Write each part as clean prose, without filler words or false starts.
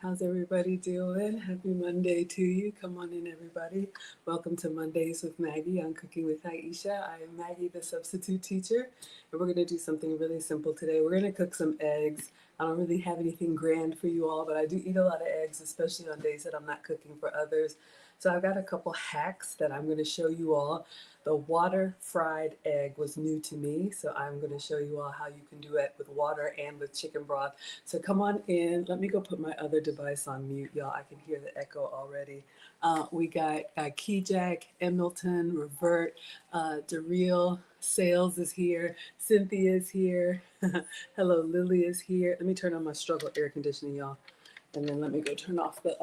How's everybody doing? Happy Monday to you. Come on in, everybody. Welcome to Mondays with Maggie on Cooking with Aisha. I am Maggie, the substitute teacher, and we're going to do something really simple today. We're going to cook some eggs. I don't really have anything grand for you all, but I do eat a lot of eggs, especially on days that I'm not cooking for others. So I've got a couple hacks that I'm going to show you all. The water fried egg was new to me, so I'm going to show you all how you can do it with water and with chicken broth. So come on in. Let me go put my other device on mute, y'all. I can hear the echo already. We got Keyjack, Emilton, Revert, Daryl, Sales is here, Cynthia is here. Hello, Lily is here. Let me turn on my struggle air conditioning, y'all, and then let me go turn off the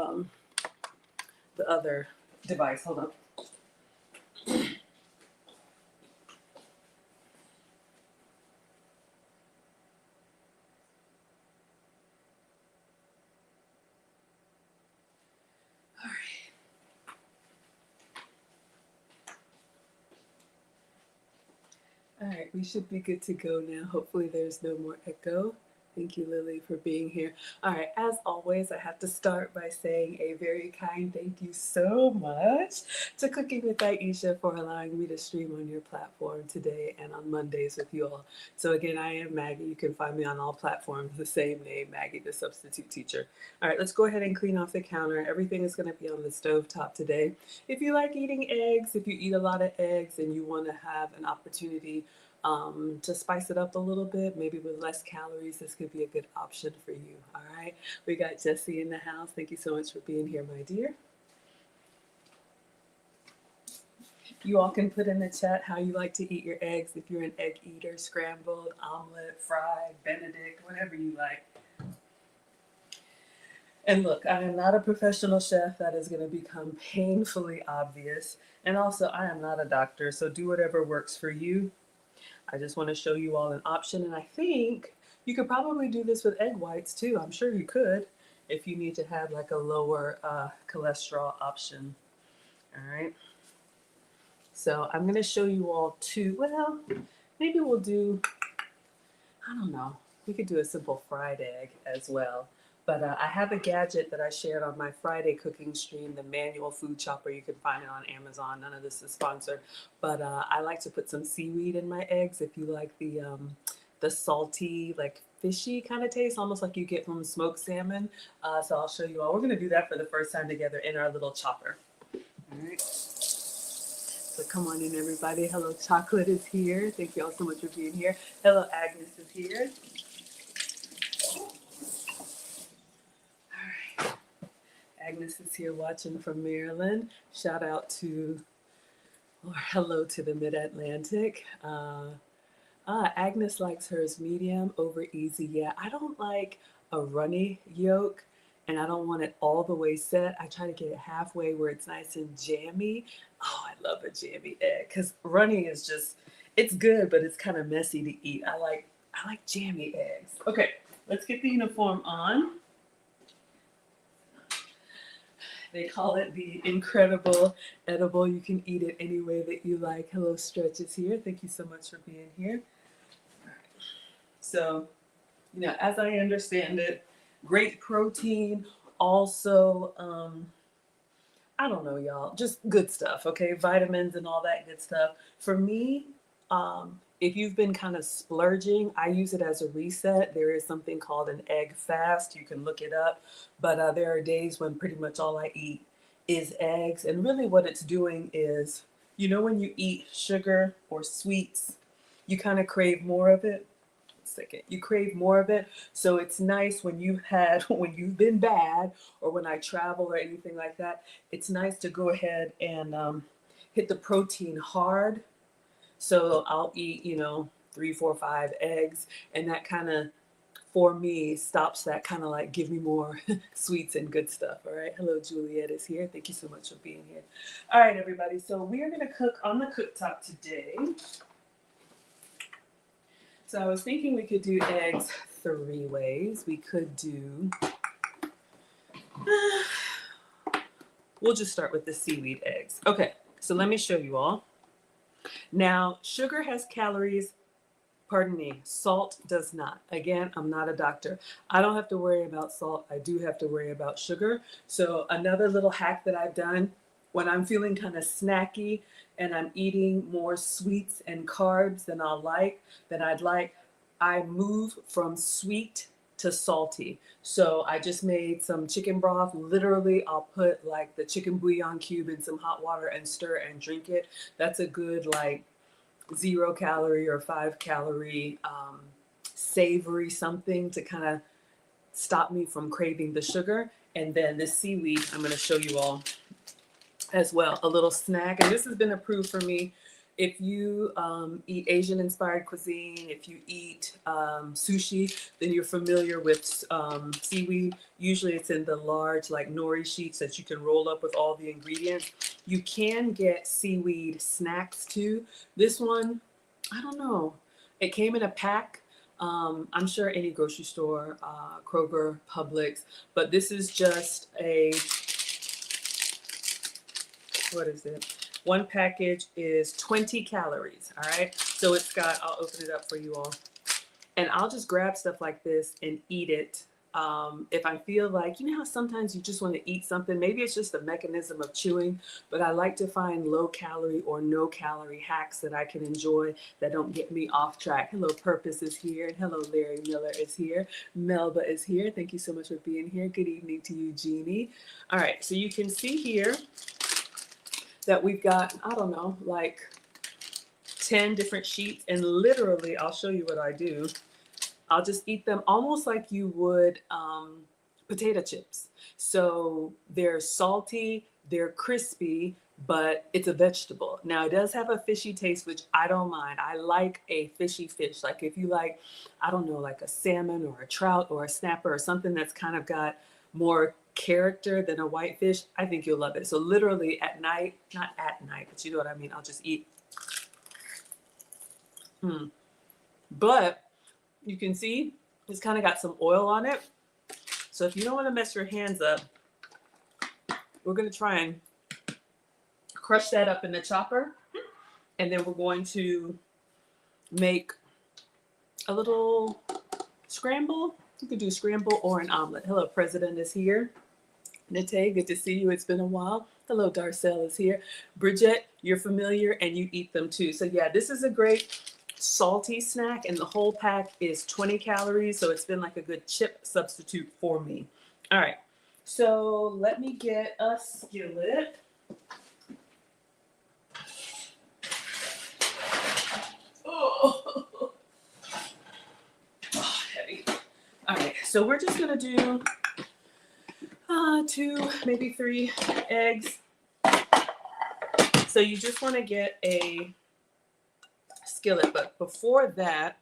other device. Hold on. All right, we should be good to go now. Hopefully there's no more echo. Thank you, Lily, for being here. All right, as always, I have to start by saying a very kind thank you so much to Cooking with Aisha for allowing me to stream on your platform today and on Mondays with you all. So again, I am Maggie. You can find me on all platforms, the same name, Maggie, the substitute teacher. All right, let's go ahead and clean off the counter. Everything is going to be on the stove top today. If you like eating eggs, if you eat a lot of eggs and you want to have an opportunity to spice it up a little bit, maybe with less calories, this could be a good option for you. All right, we got Jessie in the house. Thank you so much for being here, my dear. You all can put in the chat how you like to eat your eggs. If you're an egg eater, scrambled, omelet, fried, Benedict, whatever you like. And look, I am not a professional chef. That is going to become painfully obvious. And also, I am not a doctor, so do whatever works for you. I just want to show you all an option, and I think you could probably do this with egg whites too. I'm sure you could if you need to have like a lower cholesterol option. All right. So I'm going to show you all two. Well, maybe we'll do, I don't know, we could do a simple fried egg as well. But I have a gadget that I shared on my Friday cooking stream, the manual food chopper. You can find it on Amazon. None of this is sponsored. But I like to put some seaweed in my eggs if you like the salty, like fishy kind of taste, almost like you get from smoked salmon. So I'll show you all. We're going to do that for the first time together in our little chopper. All right. So come on in, everybody. Hello, Chocolate is here. Thank you all so much for being here. Hello, Agnes is here. Agnes is here watching from Maryland. Shout out to, or hello to the Mid-Atlantic. Agnes likes hers medium over easy. Yeah, I don't like a runny yolk and I don't want it all the way set. I try to get it halfway where it's nice and jammy. Oh, I love a jammy egg because runny is just, it's good, but it's kind of messy to eat. I like jammy eggs. Okay, let's get the uniform on. They call it the incredible edible. You can eat it any way that you like. Hello, Stretch is here. Thank you so much for being here. All right. So, as I understand it, great protein. Also, I don't know, y'all, just good stuff, okay? Vitamins and all that good stuff. For me, if you've been kind of splurging, I use it as a reset. There is something called an egg fast. You can look it up. But there are days when pretty much all I eat is eggs. And really what it's doing is, when you eat sugar or sweets, you kind of crave more of it. Second, you crave more of it, so it's nice when you've been bad or when I travel or anything like that. It's nice to go ahead and hit the protein hard. So I'll eat 3, 4, 5 eggs, and that kind of for me stops that kind of like give me more sweets and good stuff. All right, hello, Juliet is here. Thank you so much for being here. All right, everybody, so we are going to cook on the cooktop today. So I was thinking we could do eggs 3 ways. We could do, we'll just start with the seaweed eggs. Okay, so let me show you all. Now, sugar has calories pardon me, salt does not. Again, I'm not a doctor. I don't have to worry about salt. I do have to worry about sugar. So another little hack that I've done when I'm feeling kind of snacky and I'm eating more sweets and carbs than I'd like, I move from sweet to salty. So I just made some chicken broth. Literally, I'll put like the chicken bouillon cube in some hot water and stir and drink it. That's a good like 0 calorie or 5 calorie savory something to kind of stop me from craving the sugar. And then the seaweed, I'm going to show you all as well, a little snack. And this has been approved for me. If you eat Asian inspired cuisine, if you eat sushi, then you're familiar with seaweed. Usually it's in the large like nori sheets that you can roll up with all the ingredients. You can get seaweed snacks too. This one, I don't know. It came in a pack. I'm sure any grocery store, Kroger, Publix, but this is just a, what is it? One package is 20 calories, all right? So it's got, I'll open it up for you all. And I'll just grab stuff like this and eat it. If I feel like, you know how sometimes you just want to eat something, maybe it's just a mechanism of chewing, but I like to find low calorie or no calorie hacks that I can enjoy that don't get me off track. Hello, Purpose is here. And hello, Larry Miller is here. Melba is here. Thank you so much for being here. Good evening to you, Jeannie. All right, so you can see here that we've got, I don't know, like 10 different sheets. And literally, I'll show you what I do. I'll just eat them almost like you would potato chips. So they're salty, they're crispy, but it's a vegetable. Now it does have a fishy taste, which I don't mind. I like a fishy fish. Like if you like, I don't know, like a salmon or a trout or a snapper or something that's kind of got more character than a whitefish, I think you'll love it. So literally at night, not at night, but you know what I mean, I'll just eat. But you can see it's kind of got some oil on it. So if you don't want to mess your hands up, we're going to try and crush that up in the chopper. And then we're going to make a little scramble. You could do scramble or an omelet. Hello, President is here. Nate, good to see you. It's been a while. Hello, Darcel is here. Bridget, you're familiar and you eat them too. So yeah, this is a great salty snack and the whole pack is 20 calories. So it's been like a good chip substitute for me. All right, so let me get a skillet. Oh, heavy. All right, so we're just gonna do 2, maybe 3 eggs. So you just want to get a skillet, but before that,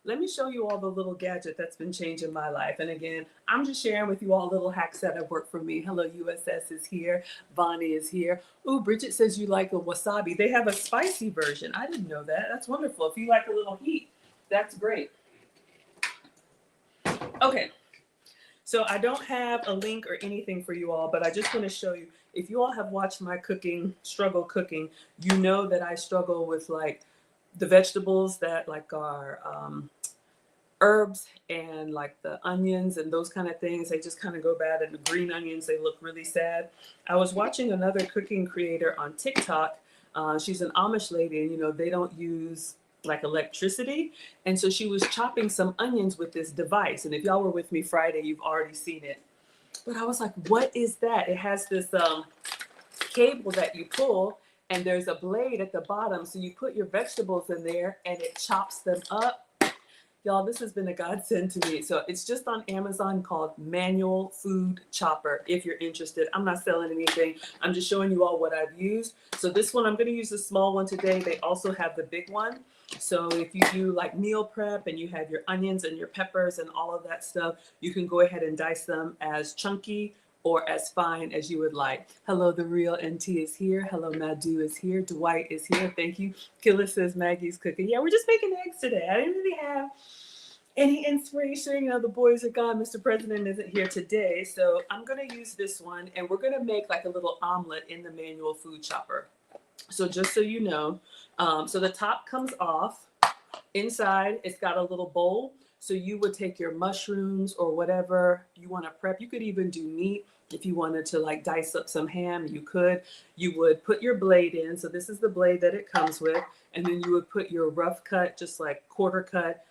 let me show you all the little gadget that's been changing my life. And again, I'm just sharing with you all little hacks that have worked for me. Hello, USS is here. Bonnie is here. Ooh, Bridget says you like a wasabi. They have a spicy version. I didn't know that. That's wonderful. If you like a little heat, that's great. Okay. So I don't have a link or anything for you all, but I just want to show you, if you all have watched my struggle cooking, you know that I struggle with like the vegetables that like are herbs and like the onions and those kind of things. They just kind of go bad. And the green onions, they look really sad. I was watching another cooking creator on TikTok. She's an Amish lady and, you know, they don't use like electricity. And so she was chopping some onions with this device. And if y'all were with me Friday, you've already seen it. But I was like, what is that? It has this cable that you pull and there's a blade at the bottom. So you put your vegetables in there and it chops them up. Y'all, this has been a godsend to me. So it's just on Amazon called Manual Food Chopper. If you're interested, I'm not selling anything. I'm just showing you all what I've used. So this one, I'm going to use the small one today. They also have the big one. So if you do like meal prep and you have your onions and your peppers and all of that stuff, you can go ahead and dice them as chunky or as fine as you would like. Hello, the real NT is here. Hello, Madhu is here. Dwight is here. Thank you. Killa says Maggie's cooking. Yeah, we're just making eggs today. I didn't really have any inspiration. You know, the boys are gone. Mr. President isn't here today. So I'm going to use this one and we're going to make like a little omelet in the manual food chopper. So just so you know, so the top comes off Inside, it's got a little bowl. So you would take your mushrooms or whatever you want to prep. You could even do meat. If you wanted to like dice up some ham, you could. You would put your blade in. So this is the blade that it comes with. And then you would put your rough cut, just like quarter cut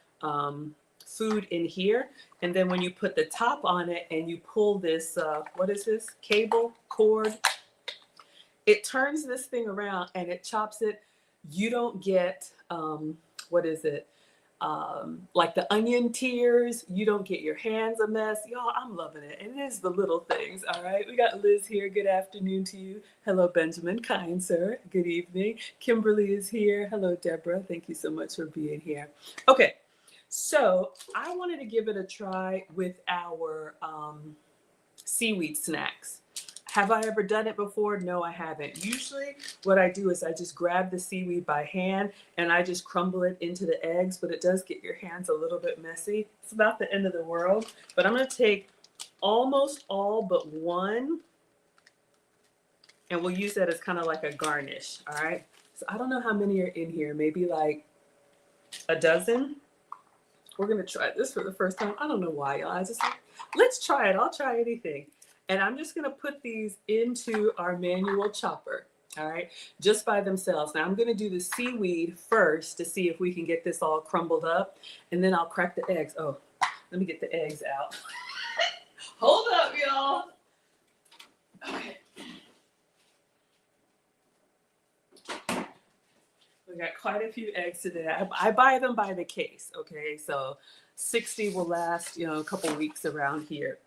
food in here. And then when you put the top on it and you pull this, what is this? Cable, cord. It turns this thing around and it chops it. You don't get, what is it? Like the onion tears. You don't get your hands a mess. Y'all, I'm loving it. And it is the little things. All right. We got Liz here. Good afternoon to you. Hello, Benjamin. Kind sir. Good evening. Kimberly is here. Hello, Deborah. Thank you so much for being here. Okay. So I wanted to give it a try with our seaweed snacks. Have I ever done it before? No, I haven't. Usually what I do is I just grab the seaweed by hand and I just crumble it into the eggs, but it does get your hands a little bit messy. It's about the end of the world, but I'm going to take almost all but one and we'll use that as kind of like a garnish. All right. So I don't know how many are in here, maybe like a dozen. We're going to try this for the first time. I don't know why, y'all. I just like, let's try it. I'll try anything. And I'm just going to put these into our manual chopper, all right, just by themselves. Now I'm going to do the seaweed first to see if we can get this all crumbled up, and then I'll crack the eggs. Oh, let me get the eggs out. Hold up, y'all. Okay. We got quite a few eggs today. I buy them by the case, okay? So 60 will last, you know, a couple weeks around here.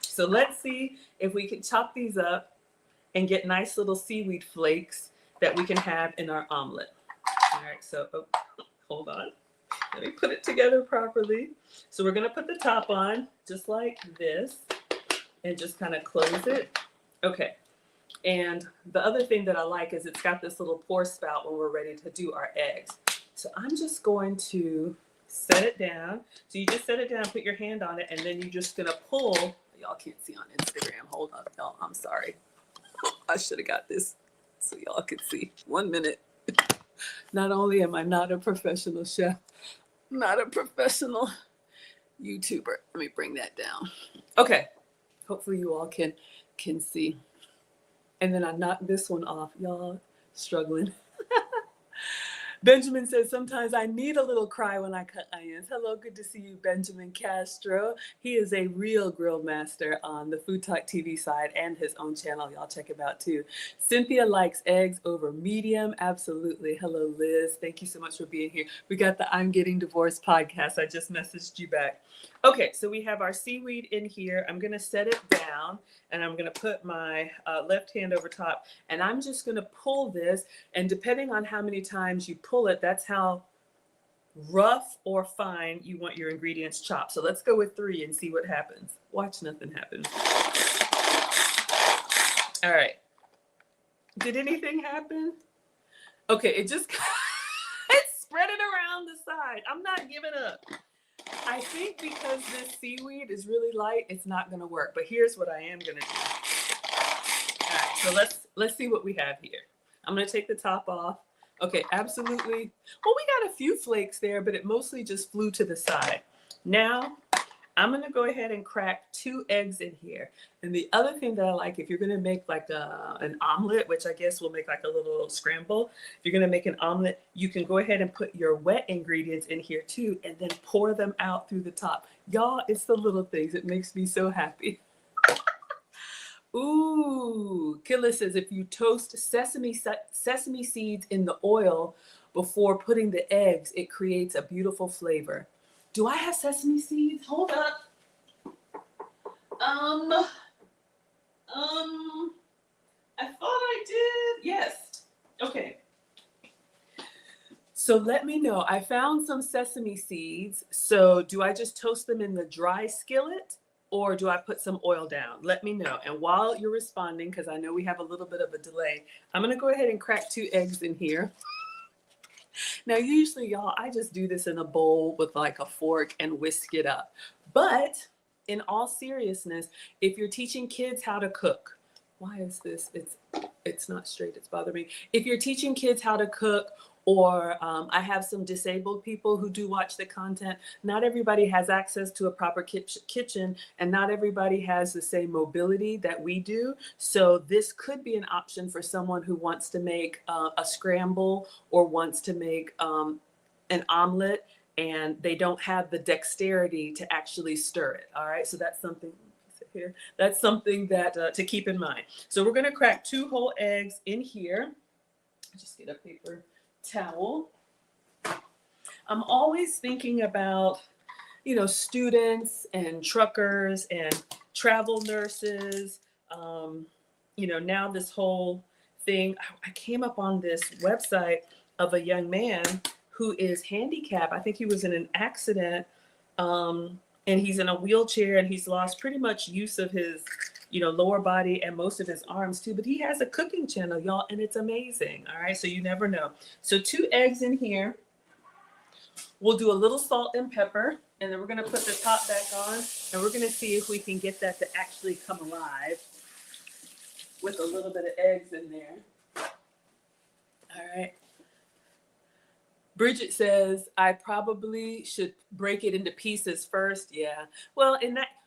So let's see if we can chop these up and get nice little seaweed flakes that we can have in our omelet. All right, so hold on. Let me put it together properly. So we're gonna put the top on just like this and just kind of close it. Okay. And the other thing that I like is it's got this little pour spout when we're ready to do our eggs. So I'm just going to set it down. So you just set it down, put your hand on it, and then you're just gonna pull. Y'all can't see on Instagram. Hold up, y'all. I'm sorry. I should have got this so y'all could see. 1 minute. Not only am I not a professional chef, not a professional YouTuber. Let me bring that down. Okay. Hopefully you all can see. And then I knocked this one off. Y'all struggling. Benjamin says, sometimes I need a little cry when I cut onions. Hello, good to see you, Benjamin Castro. He is a real grill master on the Food Talk TV side and his own channel. Y'all check him out too. Cynthia likes eggs over medium. Absolutely. Hello, Liz. Thank you so much for being here. We got the I'm Getting Divorced podcast. I just messaged you back. Okay, so we have our seaweed in here. I'm going to set it down and I'm going to put my left hand over top and I'm just going to pull this, and depending on how many times you pull it, that's how rough or fine you want your ingredients chopped. So let's go with 3 and see what happens. Watch nothing happen. All right. Did anything happen? Okay, it just it's spreading around the side. I'm not giving up. I think because this seaweed is really light, it's not going to work. But here's what I am going to do. All right, so let's see what we have here. I'm going to take the top off. Okay, absolutely. Well, we got a few flakes there, but it mostly just flew to the side. Now, I'm going to go ahead and crack 2 eggs in here. And the other thing that I like, if you're going to make like an omelet, which I guess will make like a little scramble, if you're going to make an omelet, you can go ahead and put your wet ingredients in here too, and then pour them out through the top. Y'all, it's the little things. It makes me so happy. Ooh, Killa says, if you toast sesame seeds in the oil before putting the eggs, it creates a beautiful flavor. Do I have sesame seeds? Hold up. I thought I did. Yes. Okay. So let me know. I found some sesame seeds. So do I just toast them in the dry skillet or do I put some oil down? Let me know. And while you're responding, because I know we have a little bit of a delay, I'm going to go ahead and crack 2 eggs in here. Now, usually, y'all, I just do this in a bowl with like a fork and whisk it up. But in all seriousness, if you're teaching kids how to cook, why is this? It's not straight. It's bothering me. If you're teaching kids how to cook, Or I have some disabled people who do watch the content. Not everybody has access to a proper kitchen, and not everybody has the same mobility that we do. So this could be an option for someone who wants to make a scramble or wants to make an omelet, and they don't have the dexterity to actually stir it. All right, so that's something here. That's something that to keep in mind. So we're going to crack 2 whole eggs in here. Just get a paper towel. I'm always thinking about, students and truckers and travel nurses. Now this whole thing, I came up on this website of a young man who is handicapped. I think he was in an accident, and he's in a wheelchair, and he's lost pretty much use of his, lower body and most of his arms too. But he has a cooking channel, y'all, and it's amazing. All right, so you never know. So 2 eggs in here. We'll do a little salt and pepper, and then we're going to put the top back on, and we're going to see if we can get that to actually come alive with a little bit of eggs in there. All right. Bridget says, I probably should break it into pieces first. Yeah. Well,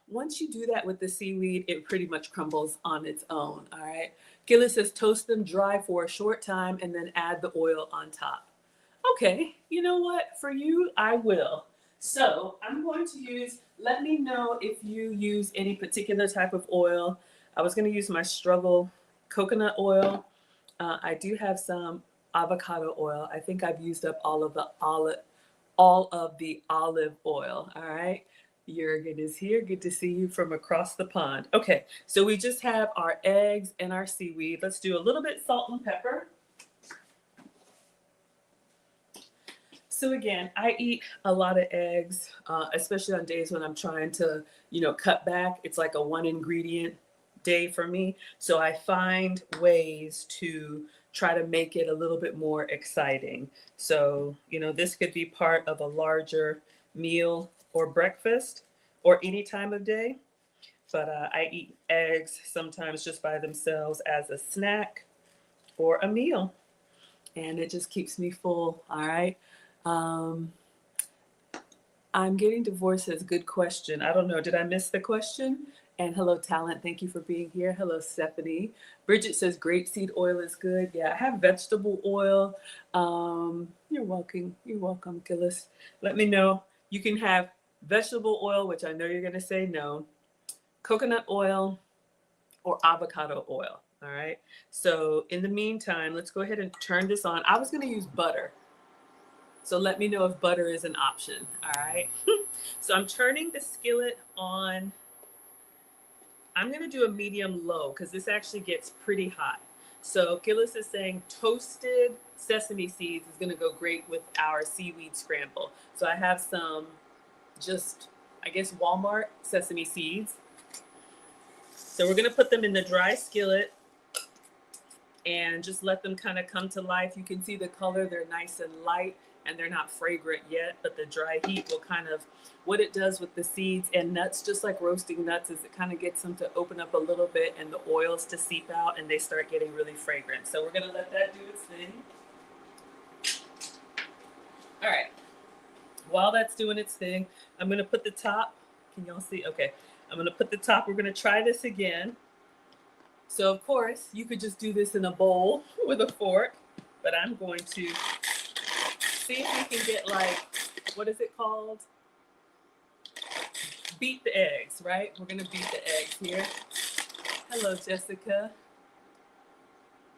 once you do that with the seaweed, it pretty much crumbles on its own. All right. Gillis says, toast them dry for a short time and then add the oil on top. Okay, you know what? For you, I will. So I'm going to let me know if you use any particular type of oil. I was going to use my Struggle coconut oil. I do have some avocado oil. I think I've used up all of the olive oil. All right. Jurgen is here. Good to see you from across the pond. Okay, so we just have our eggs and our seaweed. Let's do a little bit salt and pepper. So again, I eat a lot of eggs, especially on days when I'm trying to, cut back. It's like a 1 ingredient day for me. So I find ways to try to make it a little bit more exciting. So, this could be part of a larger meal or breakfast or any time of day. But I eat eggs sometimes just by themselves as a snack or a meal. And it just keeps me full. All right. I'm getting divorced is a good question. I don't know. Did I miss the question? And hello, Talent. Thank you for being here. Hello, Stephanie. Bridget says grapeseed oil is good. Yeah, I have vegetable oil. You're welcome. You're welcome, Gillis. Let me know. You can have vegetable oil, which I know you're going to say no, coconut oil, or avocado oil. All right. So in the meantime, let's go ahead and turn this on. I was going to use butter. So let me know if butter is an option. All right. So I'm turning the skillet on. I'm going to do a medium low because this actually gets pretty hot. So Gillis is saying toasted sesame seeds is going to go great with our seaweed scramble. So I have some Walmart sesame seeds. So we're going to put them in the dry skillet and just let them kind of come to life. You can see the color. They're nice and light. And they're not fragrant yet, but the dry heat will what it does with the seeds and nuts, just like roasting nuts, is it kind of gets them to open up a little bit and the oils to seep out and they start getting really fragrant. So we're gonna let that do its thing. All right, while that's doing its thing, I'm gonna put the top, can y'all see? Okay, I'm gonna put the top, we're gonna try this again. So of course, you could just do this in a bowl with a fork, but I'm going to see if we can get what is it called? Beat the eggs, right? We're gonna beat the eggs here. Hello, Jessica.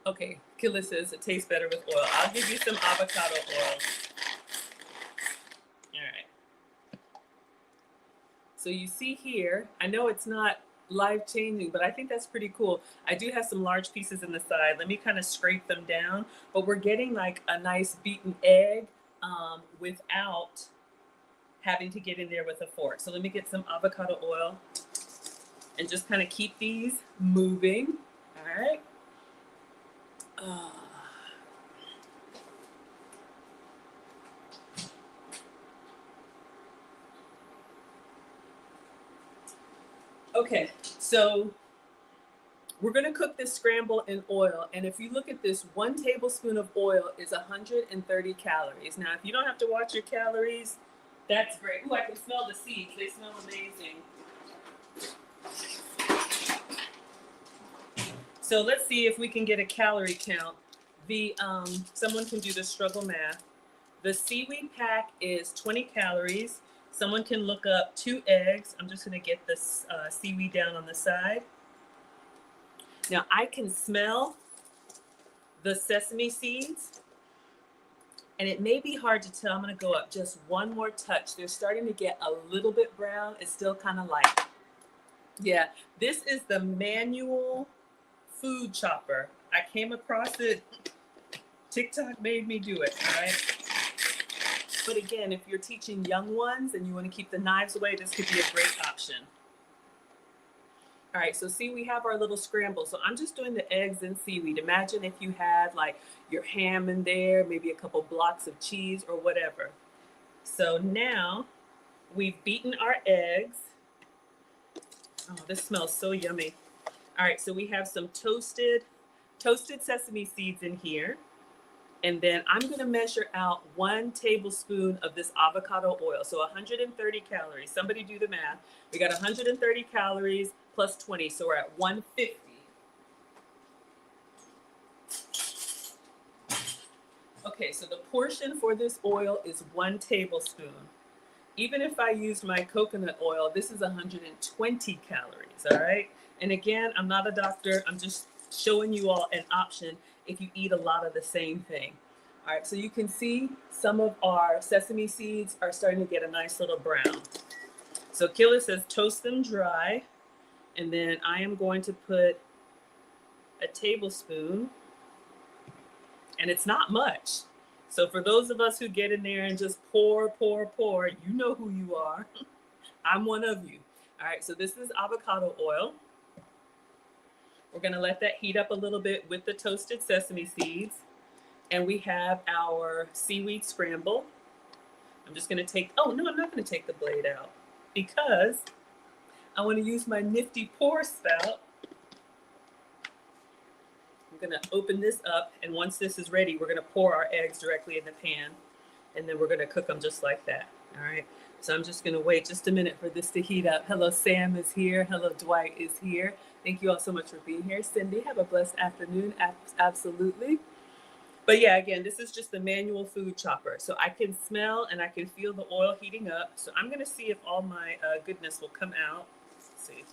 Okay, Killa says it tastes better with oil. I'll give you some avocado oil. All right. So you see here, I know it's not life-changing, but I think that's pretty cool. I do have some large pieces in the side. Let me kind of scrape them down, but we're getting a nice beaten egg without having to get in there with a fork. So let me get some avocado oil and just kind of keep these moving. All right. Okay, so We're going to cook this scramble in oil. And if you look at this, 1 tablespoon of oil is 130 calories. Now, if you don't have to watch your calories, that's great. Ooh, I can smell the seeds. They smell amazing. So let's see if we can get a calorie count. Someone can do the struggle math. The seaweed pack is 20 calories. Someone can look up 2 eggs. I'm just going to get this seaweed down on the side. Now I can smell the sesame seeds, and it may be hard to tell. I'm going to go up just one more touch. They're starting to get a little bit brown. It's still kind of light. Yeah, this is the manual food chopper. I came across it. TikTok made me do it, all right? But again, if you're teaching young ones and you want to keep the knives away, this could be a great option. All right, so see, we have our little scramble. So I'm just doing the eggs and seaweed. Imagine if you had like your ham in there, maybe a couple blocks of cheese or whatever. So now we've beaten our eggs. Oh, this smells so yummy. All right, so we have some toasted sesame seeds in here. And then I'm going to measure out 1 tablespoon of this avocado oil. So 130 calories. Somebody do the math. We got 130 calories plus 20. So we're at 150. Okay, so the portion for this oil is 1 tablespoon. Even if I used my coconut oil, this is 120 calories, all right? And again, I'm not a doctor. I'm just showing you all an option if you eat a lot of the same thing. All right, so you can see some of our sesame seeds are starting to get a nice little brown. So Killa says toast them dry, and then I am going to put a tablespoon, and it's not much. So for those of us who get in there and just pour, you know who you are. I'm one of you. All right, so this is avocado oil. We're gonna let that heat up a little bit with the toasted sesame seeds. And we have our seaweed scramble. I'm just gonna take, oh no, I'm not gonna take the blade out because I wanna use my nifty pour spout. I'm gonna open this up, and once this is ready, we're gonna pour our eggs directly in the pan, and then we're gonna cook them just like that, all right? So I'm just gonna wait just a minute for this to heat up. Hello, Sam is here. Hello, Dwight is here. Thank you all so much for being here. Cindy, have a blessed afternoon. Absolutely. But yeah, again, this is just the manual food chopper. So I can smell and I can feel the oil heating up. So I'm gonna see if all my goodness will come out. Let's see.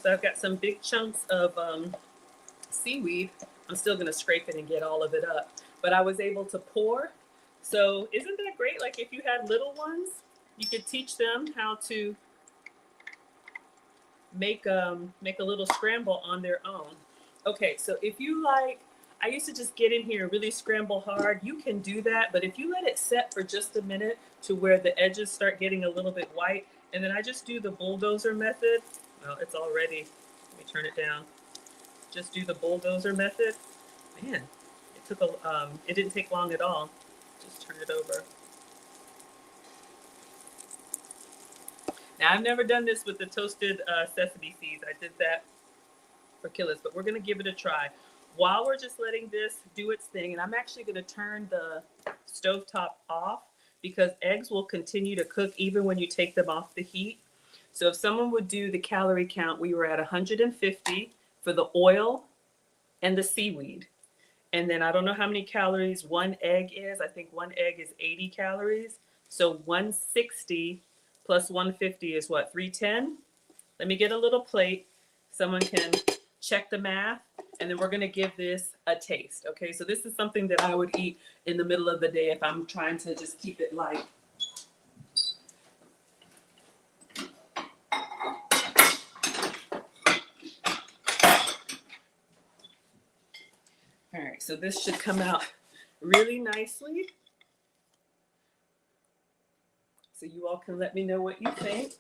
So I've got some big chunks of seaweed. I'm still gonna scrape it and get all of it up. But I was able to pour. So isn't that great? Like if you had little ones, you could teach them how to make a little scramble on their own. Okay, so if you like, I used to just get in here and really scramble hard. You can do that, but if you let it set for just a minute to where the edges start getting a little bit white, and then I just do the bulldozer method. Well, it's all ready. Let me turn it down. Just do the bulldozer method. Man, it didn't take long at all. Just turn it over. Now, I've never done this with the toasted sesame seeds. I did that for Killis, but we're going to give it a try. While we're just letting this do its thing, and I'm actually going to turn the stovetop off because eggs will continue to cook even when you take them off the heat. So if someone would do the calorie count, we were at 150 for the oil and the seaweed. And then I don't know how many calories 1 egg is. I think 1 egg is 80 calories. So 160 plus 150 is what, 310? Let me get a little plate. Someone can check the math, and then we're gonna give this a taste, okay? So this is something that I would eat in the middle of the day if I'm trying to just keep it light. All right, so this should come out really nicely. So you all can let me know what you think.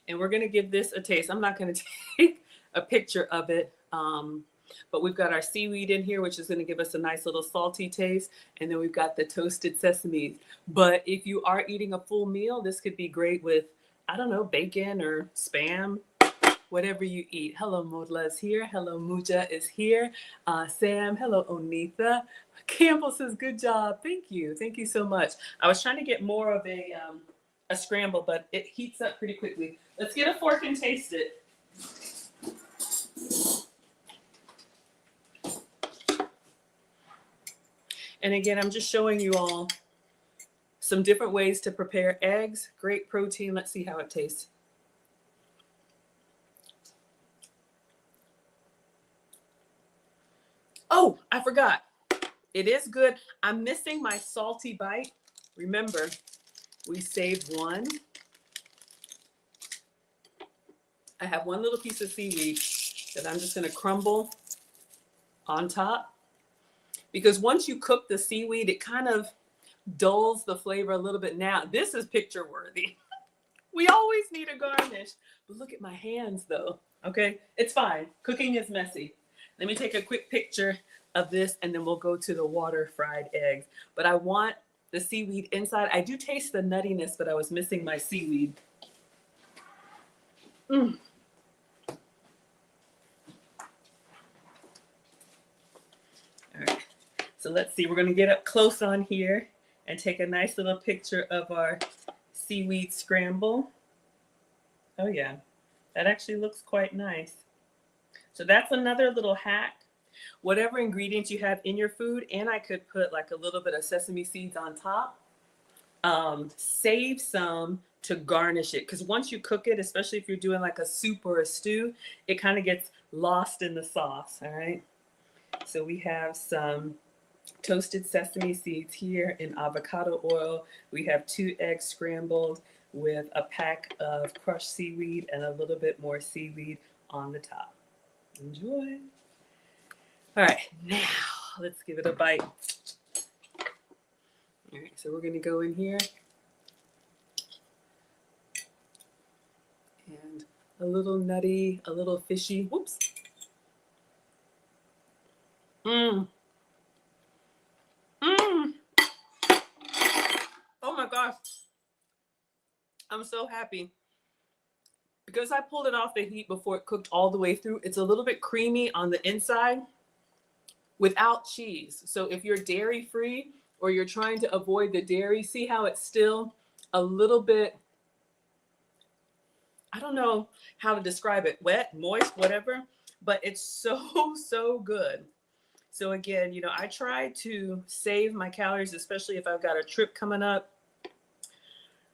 And we're gonna give this a taste. I'm not gonna take a picture of it But we've got our seaweed in here, which is going to give us a nice little salty taste. And then we've got the toasted sesame. But if you are eating a full meal, this could be great with, I don't know, bacon or Spam, whatever you eat. Hello, Modla is here. Hello, Muja is here. Sam, hello, Onitha. Campbell says, good job. Thank you. Thank you so much. I was trying to get more of a scramble, but it heats up pretty quickly. Let's get a fork and taste it. And again, I'm just showing you all some different ways to prepare eggs. Great protein. Let's see how it tastes. Oh, I forgot. It is good. I'm missing my salty bite. Remember, we saved one. I have one little piece of seaweed that I'm just going to crumble on top. Because once you cook the seaweed, it kind of dulls the flavor a little bit. Now, this is picture worthy. We always need a garnish. But look at my hands, though. Okay, it's fine. Cooking is messy. Let me take a quick picture of this, and then we'll go to the water fried eggs. But I want the seaweed inside. I do taste the nuttiness, but I was missing my seaweed. All right, so let's see. We're going to get up close on here and take a nice little picture of our seaweed scramble. Oh yeah, that actually looks quite nice. So that's another little hack. Whatever ingredients you have in your food, and I could put like a little bit of sesame seeds on top, save some to garnish it. Because once you cook it, especially if you're doing like a soup or a stew, it kind of gets lost in the sauce, all right? So we have some toasted sesame seeds here in avocado oil. We have 2 eggs scrambled with a pack of crushed seaweed and a little bit more seaweed on the top. Enjoy. All right, now let's give it a bite. All right, so we're gonna go in here and a little nutty, a little fishy. Whoops. Oh my gosh. I'm so happy. Because I pulled it off the heat before it cooked all the way through, it's a little bit creamy on the inside without cheese. So if you're dairy free or you're trying to avoid the dairy, see how it's still a little bit, I don't know how to describe it, wet, moist, whatever, but it's so, so good. So again, you know, I try to save my calories, especially if I've got a trip coming up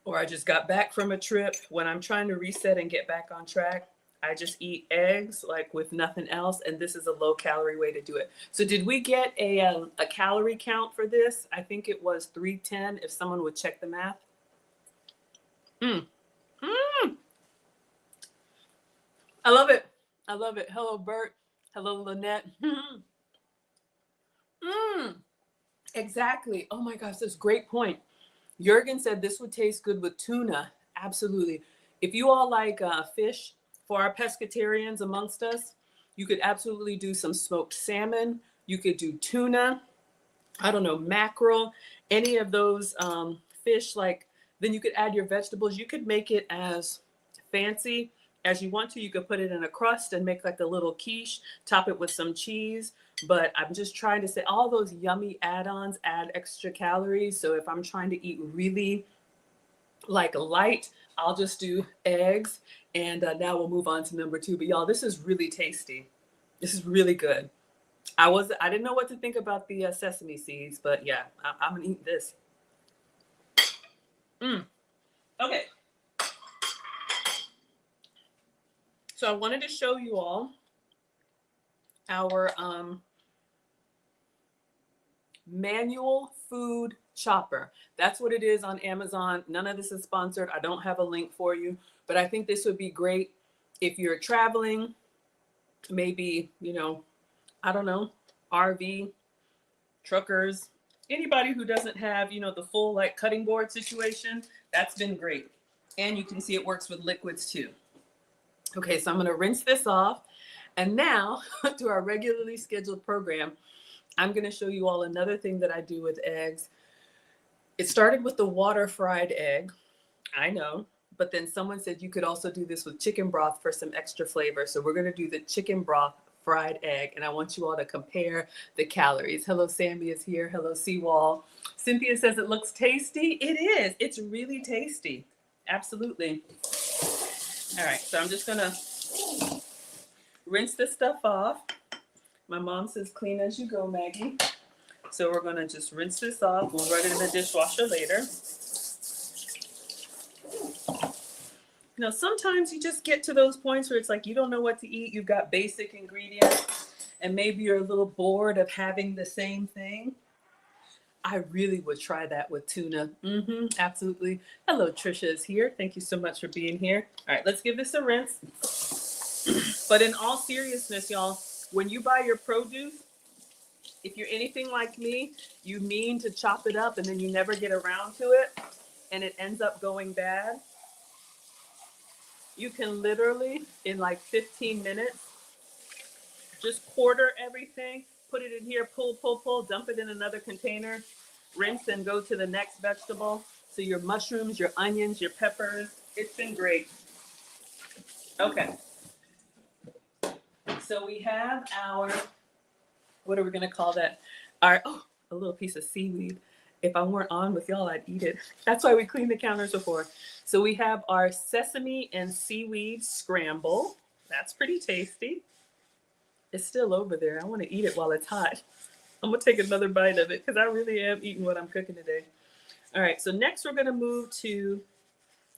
or I just got back from a trip. When I'm trying to reset and get back on track, I just eat eggs like with nothing else. And this is a low calorie way to do it. So did we get a calorie count for this? I think it was 310 if someone would check the math. I love it. I love it. Hello, Bert. Hello, Lynette. Exactly. Oh my gosh, that's a great point. Jurgen said this would taste good with tuna. Absolutely. If you all like fish, for our pescatarians amongst us, you could absolutely do some smoked salmon. You could do tuna. I don't know, mackerel, any of those fish. Like, then you could add your vegetables. You could make it as fancy as you want to. You could put it in a crust and make like a little quiche, top it with some cheese. But I'm just trying to say all those yummy add-ons add extra calories. So if I'm trying to eat really like light, I'll just do eggs. And now we'll move on to number 2. But y'all, this is really tasty. This is really good. I didn't know what to think about the sesame seeds, but yeah, I'm gonna eat this. Okay. So I wanted to show you all our manual food chopper. That's what it is on Amazon. None of this is sponsored. I don't have a link for you, but I think this would be great if you're traveling, maybe, you know, I don't know, RV, truckers, anybody who doesn't have, you know, the full like cutting board situation. That's been great. And you can see it works with liquids too. Okay, so I'm going to rinse this off. And now to our regularly scheduled program, I'm going to show you all another thing that I do with eggs. It started with the water fried egg. I know, but then someone said you could also do this with chicken broth for some extra flavor. So we're going to do the chicken broth fried egg, and I want you all to compare the calories. Hello, Sammy is here. Hello, Seawall. Cynthia says it looks tasty. It is. It's really tasty. Absolutely. All right, so I'm just going to rinse this stuff off. My mom says clean as you go, Maggie. So we're going to just rinse this off. We'll run it in the dishwasher later. You know, sometimes you just get to those points where it's like you don't know what to eat. You've got basic ingredients, and maybe you're a little bored of having the same thing. I really would try that with tuna. Absolutely. Hello, Trisha is here. Thank you so much for being here. All right, let's give this a rinse. But in all seriousness, y'all, when you buy your produce, if you're anything like me, you mean to chop it up and then you never get around to it and it ends up going bad. You can literally, in like 15 minutes, just quarter everything, put it in here, pull, dump it in another container, rinse and go to the next vegetable. So your mushrooms, your onions, your peppers, it's been great. Okay. So we have our, what are we going to call that? Our, a little piece of seaweed. If I weren't on with y'all, I'd eat it. That's why we cleaned the counters before. So we have our sesame and seaweed scramble. That's pretty tasty. It's still over there. I want to eat it while it's hot. I'm going to take another bite of it because I really am eating what I'm cooking today. All right, so next we're going to move to,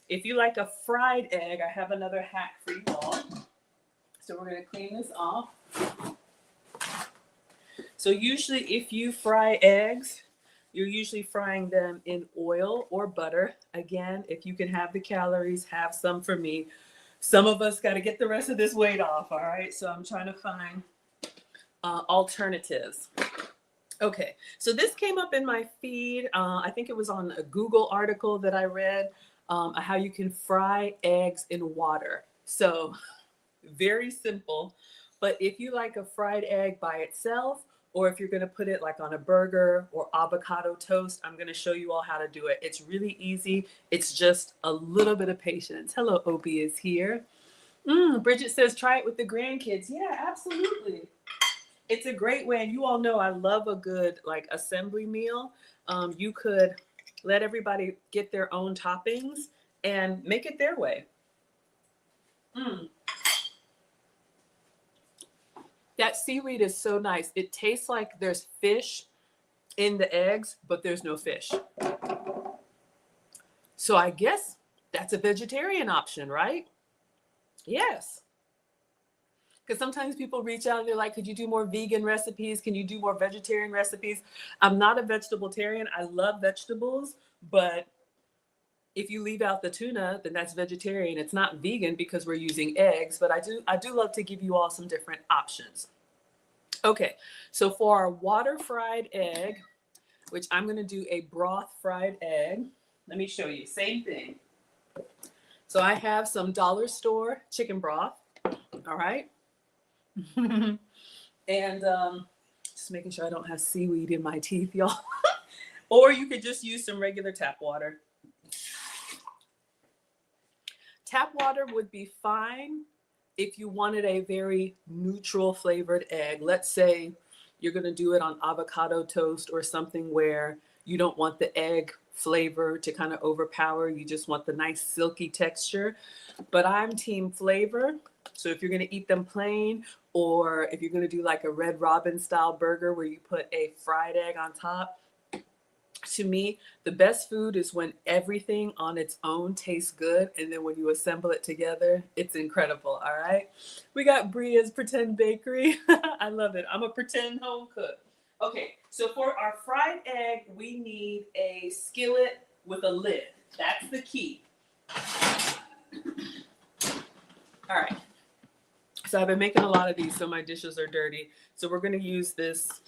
if you like a fried egg, I have another hack for you all. So we're going to clean this off. So usually if you fry eggs, you're usually frying them in oil or butter. Again, if you can have the calories, have some for me. Some of us got to get the rest of this weight off, all right? So I'm trying to find alternatives. Okay, so this came up in my feed. I think it was on a Google article that I read, how you can fry eggs in water. So very simple, but if you like a fried egg by itself, or if you're going to put it like on a burger or avocado toast, I'm going to show you all how to do it. It's really easy. It's just a little bit of patience. Hello, Opie is here. Bridget says, try it with the grandkids. Yeah, absolutely. It's a great way. And you all know I love a good like assembly meal. You could let everybody get their own toppings and make it their way. That seaweed is so nice. It tastes like there's fish in the eggs, but there's no fish. So I guess that's a vegetarian option, right? Yes. Because sometimes people reach out and they're like, could you do more vegan recipes? Can you do more vegetarian recipes? I'm not a vegetarian. I love vegetables, but if you leave out the tuna, then that's vegetarian. It's not vegan because we're using eggs, but I do love to give you all some different options. Okay, so for our water fried egg, which I'm going to do a broth fried egg, let me show you. Same thing. So I have some dollar store chicken broth. All right. And just making sure I don't have seaweed in my teeth, y'all. Or you could just use some regular tap water. Tap water would be fine if you wanted a very neutral flavored egg. Let's say you're going to do it on avocado toast or something where you don't want the egg flavor to kind of overpower. You just want the nice silky texture. But I'm team flavor. So if you're going to eat them plain, or if you're going to do like a Red Robin style burger where you put a fried egg on top, to me, the best food is when everything on its own tastes good, and then when you assemble it together, it's incredible, all right? We got Bria's Pretend Bakery. I love it. I'm a pretend home cook. Okay, so for our fried egg, we need a skillet with a lid. That's the key. All right. So I've been making a lot of these, so my dishes are dirty. So we're going to use this.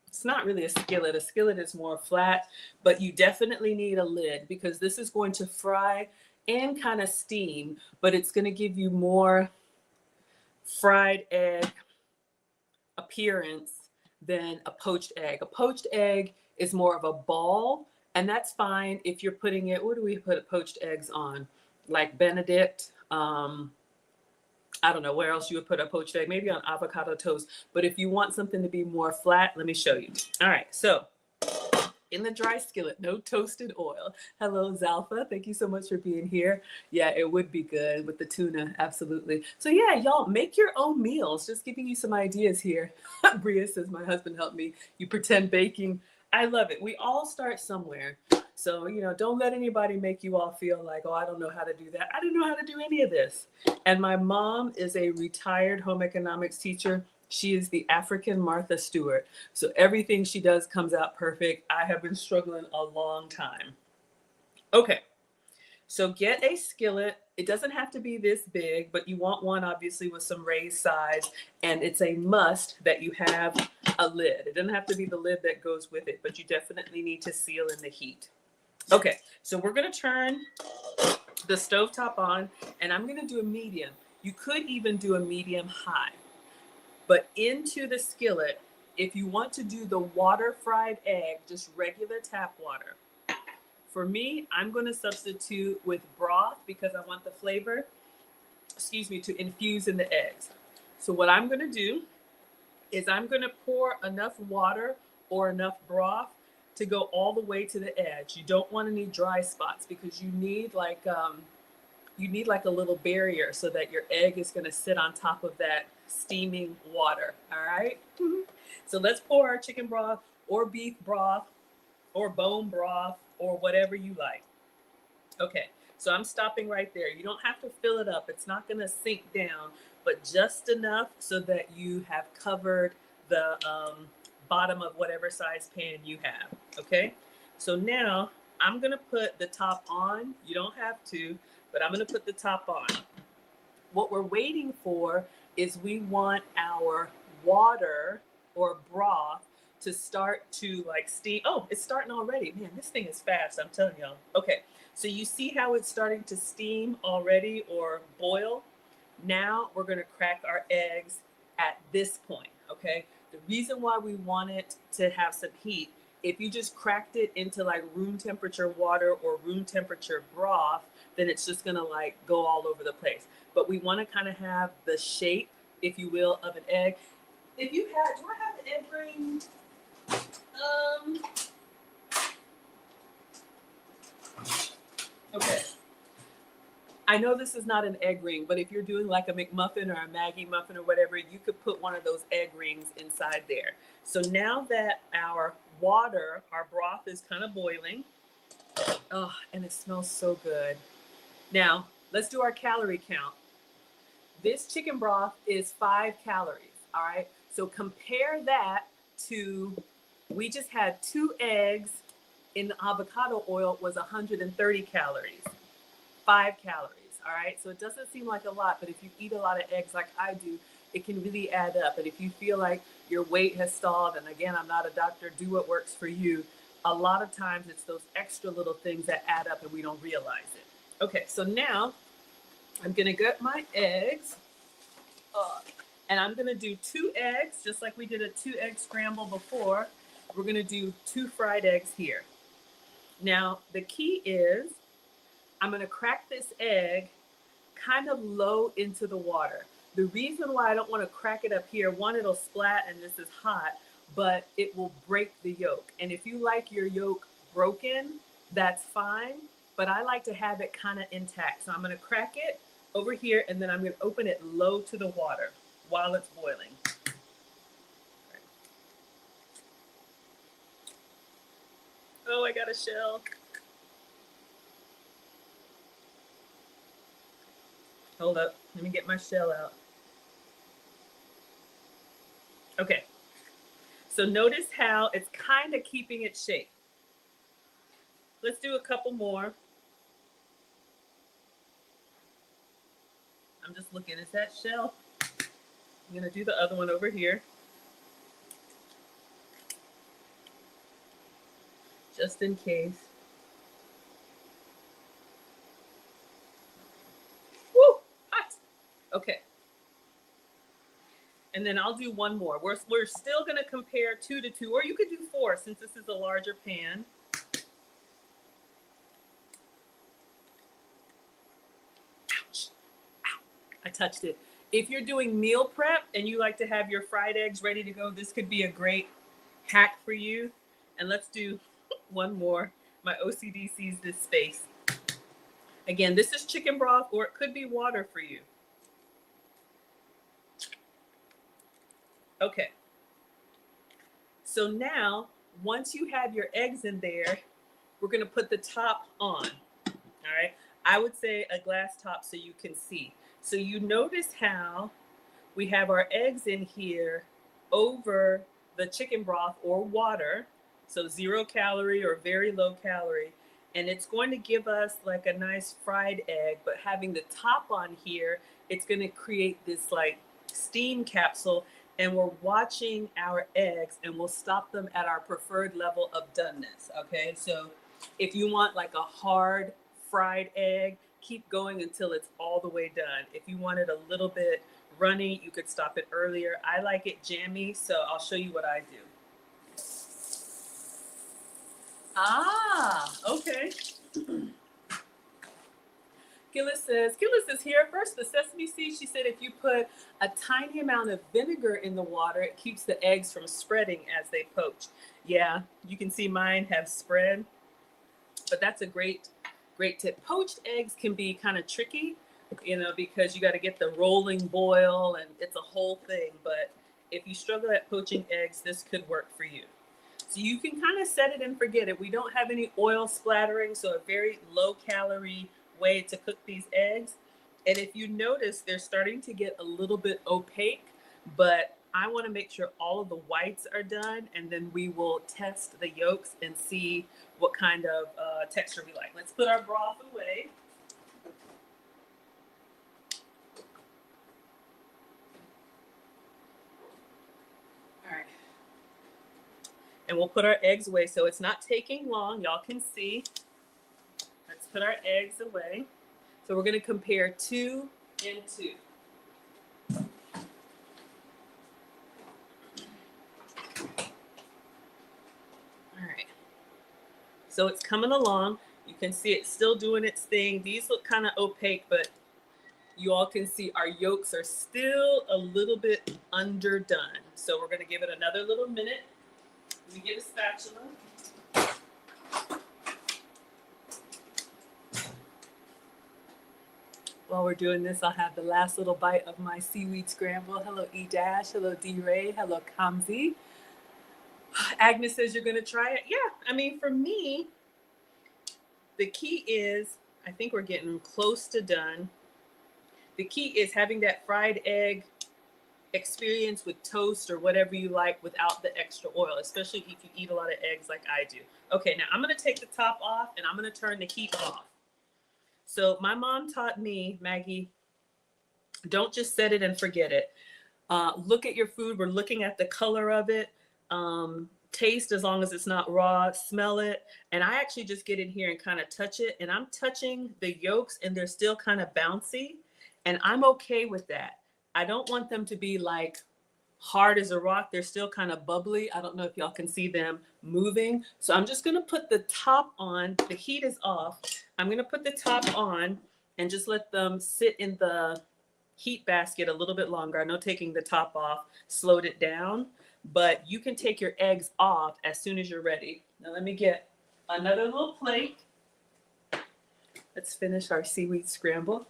It's not really a skillet. A skillet is more flat, but you definitely need a lid because this is going to fry and kind of steam, but it's going to give you more fried egg appearance than a poached egg. A poached egg is more of a ball, and that's fine if you're putting it, what do we put poached eggs on? Like Benedict. I don't know where else you would put a poached egg, maybe on avocado toast. But if you want something to be more flat, let me show you. All right, so in the dry skillet, no toasted oil. Hello, Zalfa. Thank you so much for being here. Yeah, it would be good with the tuna. Absolutely. So yeah, y'all make your own meals. Just giving you some ideas here. Bria says, my husband helped me. You pretend baking. I love it. We all start somewhere. So, don't let anybody make you all feel like, oh, I don't know how to do that. I didn't know how to do any of this. And my mom is a retired home economics teacher. She is the African Martha Stewart. So everything she does comes out perfect. I have been struggling a long time. Okay, so get a skillet. It doesn't have to be this big, but you want one obviously with some raised sides. And it's a must that you have a lid. It doesn't have to be the lid that goes with it, but you definitely need to seal in the heat. Okay, so we're gonna turn the stovetop on, and I'm gonna do a medium. You could even do a medium high. But into the skillet, if you want to do the water fried egg, just regular tap water. For me, I'm going to substitute with broth because I want the flavor, to infuse in the eggs. So what I'm going to do is I'm going to pour enough water or enough broth to go all the way to the edge. You don't want any dry spots because you need like a little barrier so that your egg is going to sit on top of that steaming water. All right. So let's pour our chicken broth or beef broth or bone broth or whatever you like. Okay. So I'm stopping right there. You don't have to fill it up. It's not going to sink down, but just enough so that you have covered the bottom of whatever size pan you have. Okay. So now I'm going to put the top on. You don't have to, but I'm going to put the top on. What we're waiting for is we want our water or broth to start to like steam. Oh, it's starting already. Man, this thing is fast. I'm telling y'all. Okay. So you see how it's starting to steam already or boil? Now we're going to crack our eggs at this point. Okay. The reason why we want it to have some heat, if you just cracked it into like room temperature water or room temperature broth, then it's just going to like go all over the place. But we want to kind of have the shape, if you will, of an egg. If you had, do I have the egg ring? Okay. I know this is not an egg ring, but if you're doing like a McMuffin or a Maggie muffin or whatever, you could put one of those egg rings inside there. So now that our broth is kind of boiling, oh, and it smells so good. Now, let's do our calorie count. This chicken broth is 5 calories, all right? So compare that to, we just had 2 eggs in the avocado oil was 130 calories, 5 calories, all right? So it doesn't seem like a lot, but if you eat a lot of eggs like I do, it can really add up. And if you feel like your weight has stalled, and again, I'm not a doctor, do what works for you. A lot of times it's those extra little things that add up and we don't realize it. Okay, so now I'm gonna get my eggs, and I'm gonna do 2 eggs, just like we did a 2-egg scramble before. We're gonna do 2 fried eggs here. Now, the key is I'm gonna crack this egg kind of low into the water. The reason why I don't wanna crack it up here, one, it'll splat and this is hot, but it will break the yolk. And if you like your yolk broken, that's fine, but I like to have it kind of intact. So I'm gonna crack it over here and then I'm gonna open it low to the water while it's boiling. Oh, I got a shell. Hold up, let me get my shell out. Okay, so notice how it's kind of keeping its shape. Let's do a couple more. I'm just looking, is that shell? I'm gonna do the other one over here. Just in case. Woo, hot. Okay. And then I'll do one more. We're still going to compare 2 to 2, or you could do 4 since this is a larger pan. Ouch. Ow. I touched it. If you're doing meal prep and you like to have your fried eggs ready to go, this could be a great hack for you. And let's do one more. My OCD sees this space. Again, this is chicken broth, or it could be water for you. Okay. So now, once you have your eggs in there, we're going to put the top on. All right. I would say a glass top so you can see. So you notice how we have our eggs in here over the chicken broth or water. So 0 calorie or very low calorie. And it's going to give us like a nice fried egg, but having the top on here, it's going to create this like steam capsule, and we're watching our eggs, and we'll stop them at our preferred level of doneness. Okay. So if you want like a hard fried egg, keep going until it's all the way done. If you want it a little bit runny, you could stop it earlier. I like it jammy, so I'll show you what I do. Ah, okay. Gillis is here. First, the sesame seeds, she said if you put a tiny amount of vinegar in the water, it keeps the eggs from spreading as they poach. Yeah, you can see mine have spread, but that's a great tip. Poached eggs can be kind of tricky, because you got to get the rolling boil and it's a whole thing. But if you struggle at poaching eggs, this could work for you. So you can kind of set it and forget it. We don't have any oil splattering, so a very low calorie way to cook these eggs. And if you notice, they're starting to get a little bit opaque, but I want to make sure all of the whites are done, and then we will test the yolks and see what kind of texture we like. Let's put our broth away. All right. And we'll put our eggs away so it's not taking long. Y'all can see. Let's put our eggs away. So we're going to compare 2 and 2. All right. So it's coming along. You can see it's still doing its thing. These look kind of opaque, but you all can see our yolks are still a little bit underdone. So we're going to give it another little minute. Let me get a spatula. While we're doing this, I'll have the last little bite of my seaweed scramble. Hello, E-Dash. Hello, D-Ray. Hello, Kamzi. Agnes says you're going to try it. Yeah, I mean, for me, the key is, I think we're getting close to done. The key is having that fried egg experience with toast or whatever you like without the extra oil, especially if you eat a lot of eggs like I do. Okay, now I'm going to take the top off and I'm going to turn the heat off. So my mom taught me, Maggie, don't just set it and forget it. Look at your food. We're looking at the color of it. Taste as long as it's not raw. Smell it. And I actually just get in here and kind of touch it. And I'm touching the yolks and they're still kind of bouncy. And I'm okay with that. I don't want them to be like hard as a rock. They're still kind of bubbly. I don't know if y'all can see them moving. So I'm just going to put the top on. The heat is off. I'm going to put the top on and just let them sit in the heat basket a little bit longer. I know taking the top off slowed it down, but you can take your eggs off as soon as you're ready. Now let me get another little plate. Let's finish our seaweed scramble.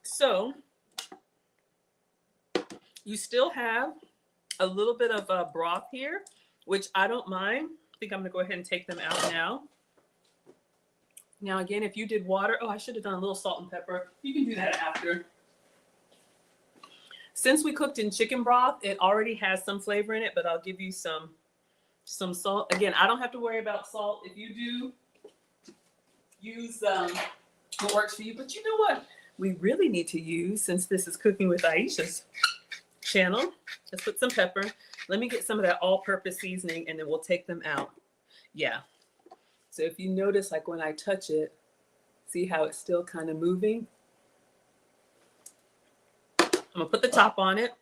So you still have a little bit of broth here, which I don't mind. I think I'm going to go ahead and take them out now. Now, again, if you did water, I should have done a little salt and pepper. You can do that after. Since we cooked in chicken broth, it already has some flavor in it, but I'll give you some salt. Again, I don't have to worry about salt. If you do, use what works for you. But you know what we really need to use, since this is Cooking with Aisha'S channel? Let's put some pepper. Let me get some of that all-purpose seasoning, and then we'll take them out. Yeah, So if you notice, like when I touch it, see how it's still kind of moving? I'm gonna put the top on it,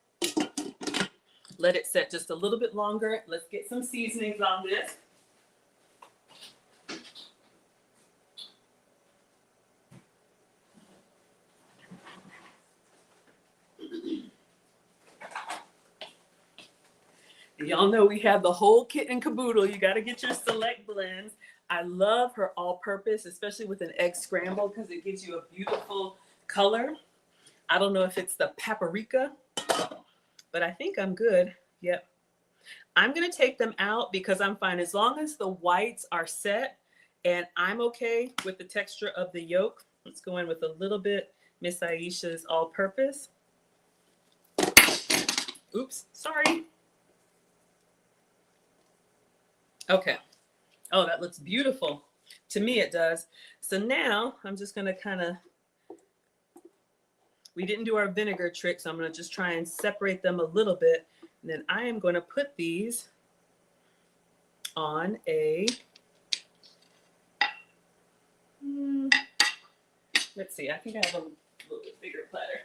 let it set just a little bit longer. Let's get some seasonings on this. Y'all know we have the whole kit and caboodle. You got to get your select blends. I love her all-purpose, especially with an egg scramble, because it gives you a beautiful color. I don't know if it's the paprika, but I think I'm good. Yep. I'm going to take them out because I'm fine. As long as the whites are set and I'm okay with the texture of the yolk. Let's go in with a little bit Miss Aisha'S all-purpose. Oops, sorry. Okay. Oh, that looks beautiful. To me, it does. So now I'm just going to kind of, we didn't do our vinegar trick, so I'm going to just try and separate them a little bit. And then I am going to put these on a, let's see, I think I have a little bit bigger platter.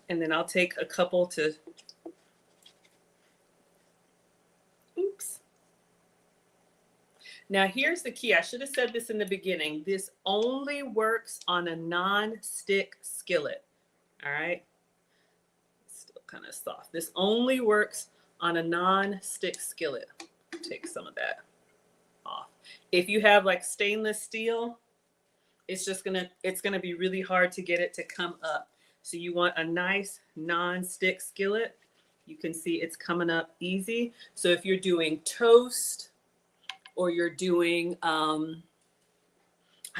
And then I'll take a couple to, oops. Now here's the key. I should have said this in the beginning. This only works on a non-stick skillet. All right. Still kind of soft. This only works on a non-stick skillet. Take some of that off. If you have like stainless steel, it's gonna be really hard to get it to come up. So you want a nice non-stick skillet. You can see it's coming up easy. So if you're doing toast or you're doing, I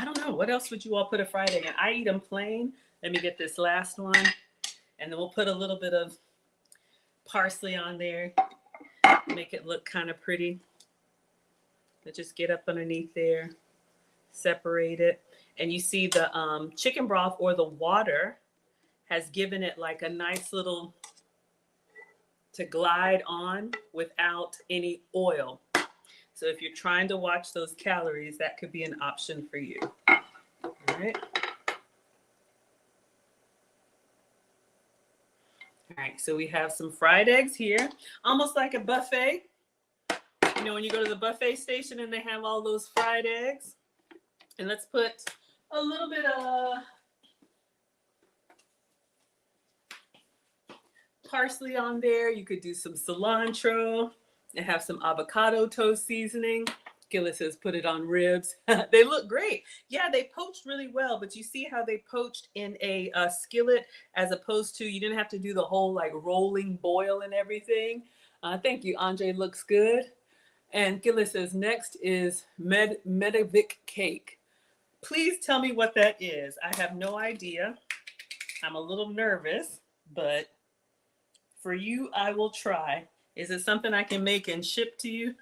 don't know, what else would you all put a fried egg in? I eat them plain. Let me get this last one. And then we'll put a little bit of parsley on there. Make it look kind of pretty. So just get up underneath there, separate it. And you see the chicken broth or the water has given it like a nice little to glide on without any oil. So if you're trying to watch those calories, that could be an option for you. All right. All right, so we have some fried eggs here, almost like a buffet. You know, when you go to the buffet station and they have all those fried eggs. And let's put a little bit of parsley on there. You could do some cilantro and have some avocado toast seasoning. Gillis says put it on ribs. They look great. Yeah, they poached really well, but you see how they poached in a skillet as opposed to, you didn't have to do the whole like rolling boil and everything. Thank you, Andre, looks good. And Gillis says next is Medovik cake. Please tell me what that is. I have no idea. I'm a little nervous, but for you, I will try. Is it something I can make and ship to you?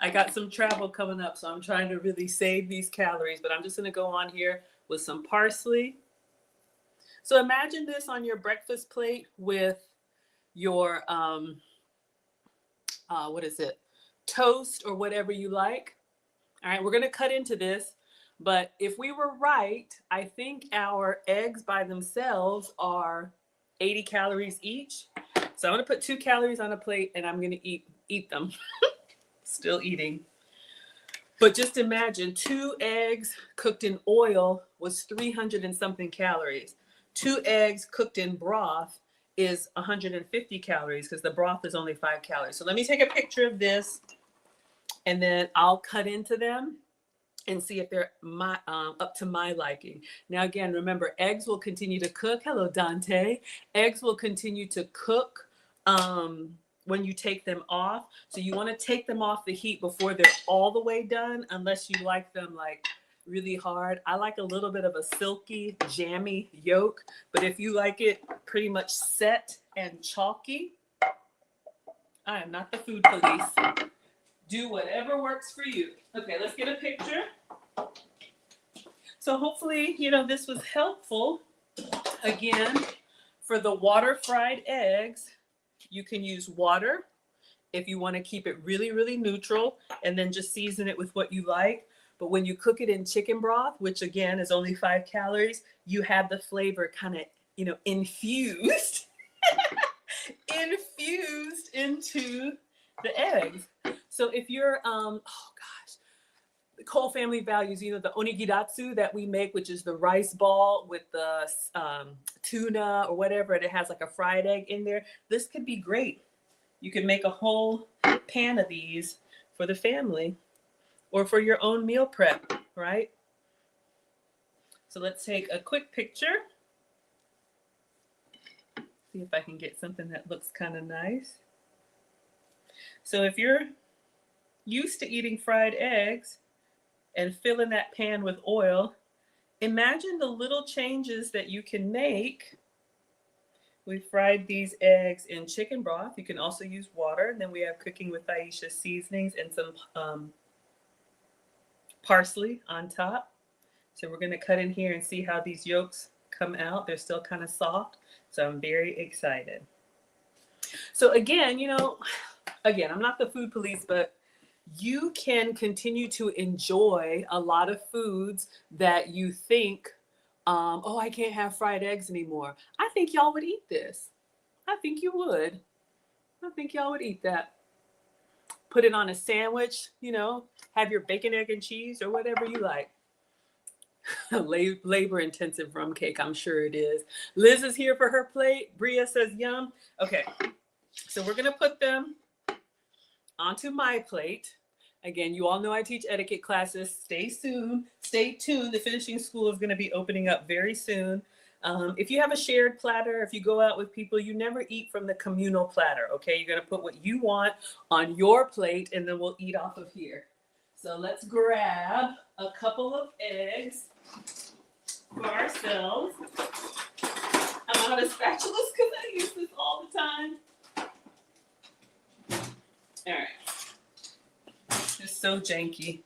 I got some travel coming up, so I'm trying to really save these calories, but I'm just going to go on here with some parsley. So imagine this on your breakfast plate with your, what is it? Toast or whatever you like. All right, we're going to cut into this, but if we were right, I think our eggs by themselves are 80 calories each. So I'm going to put 2 calories on a plate and I'm going to eat them. Still eating. But just imagine 2 eggs cooked in oil was 300 and something calories. 2 eggs cooked in broth is 150 calories because the broth is only 5 calories. So let me take a picture of this and then I'll cut into them and see if they're up to my liking. Now, again, remember, eggs will continue to cook. Hello, Dante. Eggs will continue to cook when you take them off. So you want to take them off the heat before they're all the way done, unless you like them like really hard. I like a little bit of a silky, jammy yolk, but if you like it pretty much set and chalky, I am not the food police. Do whatever works for you. Okay, let's get a picture. So hopefully, you know, this was helpful. Again, for the water fried eggs, You can use water if you want to keep it really, really neutral, and then just season it with what you like. But when you cook it in chicken broth, which again is only 5 calories, you have the flavor kind of, infused, infused into the eggs. So if you're, the Cole family values, the onigiratsu that we make, which is the rice ball with the tuna or whatever, and it has like a fried egg in there. This could be great. You can make a whole pan of these for the family or for your own meal prep, right? So let's take a quick picture. See if I can get something that looks kind of nice. So if you're used to eating fried eggs and filling that pan with oil, imagine the little changes that you can make. We fried these eggs in chicken broth. You can also use water. And then we have cooking with Aisha'S seasonings and some parsley on top. So we're going to cut in here and see how these yolks come out. They're still kind of soft. So I'm very excited. So again, I'm not the food police, but you can continue to enjoy a lot of foods that you think, I can't have fried eggs anymore. I think y'all would eat this. I think you would. I think y'all would eat that. Put it on a sandwich, have your bacon, egg, and cheese or whatever you like. Labor intensive rum cake, I'm sure it is. Liz is here for her plate. Bria says yum. Okay, so we're gonna put them onto my plate. Again, you all know I teach etiquette classes. Stay tuned. The finishing school is going to be opening up very soon. If you have a shared platter, if you go out with people, you never eat from the communal platter, okay? You're going to put what you want on your plate, and then we'll eat off of here. So let's grab a couple of eggs for ourselves. I'm out of spatulas because I use this all the time. All right. It's so janky.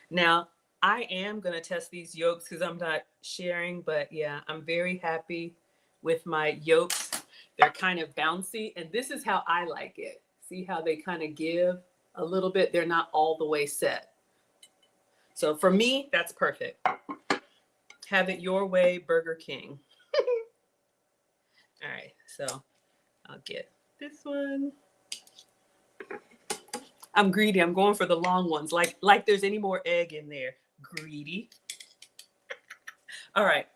Now, I am going to test these yolks because I'm not sharing, but yeah, I'm very happy with my yolks. They're kind of bouncy, and this is how I like it. See how they kind of give a little bit? They're not all the way set. So for me, that's perfect. Have it your way, Burger King. All right, so I'll get this one. I'm greedy. I'm going for the long ones. Like there's any more egg in there. Greedy. All right.